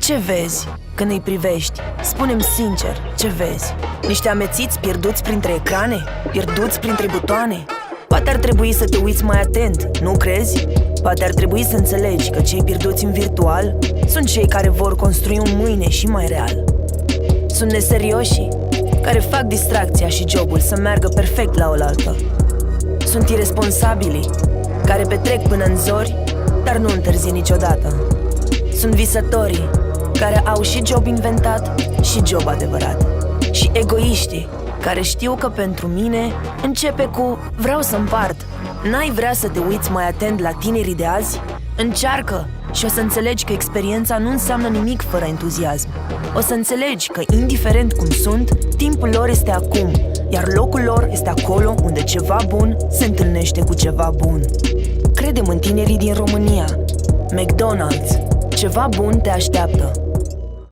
Ce vezi când îi privești? Spune-mi sincer, ce vezi? Niște amețiți pierduți printre ecrane? Pierduți printre butoane? Poate ar trebui să te uiți mai atent, nu crezi? Poate ar trebui să înțelegi că cei pierduți în virtual sunt cei care vor construi un mâine și mai real. Sunt neserioșii care fac distracția și jobul să meargă perfect la oaltă. Sunt iresponsabilii care petrec până în zori, dar nu întârzie niciodată. Sunt visătorii care au și job inventat și job adevărat. Și egoiștii care știu că pentru mine începe cu vreau să împart. N-ai vrea să te uiți mai atent la tinerii de azi? Încearcă și o să înțelegi că experiența nu înseamnă nimic fără entuziasm. O să înțelegi că, indiferent cum sunt, timpul lor este acum, iar locul lor este acolo unde ceva bun se întâlnește cu ceva bun. Credem în tinerii din România. McDonald's. Ceva bun te așteaptă.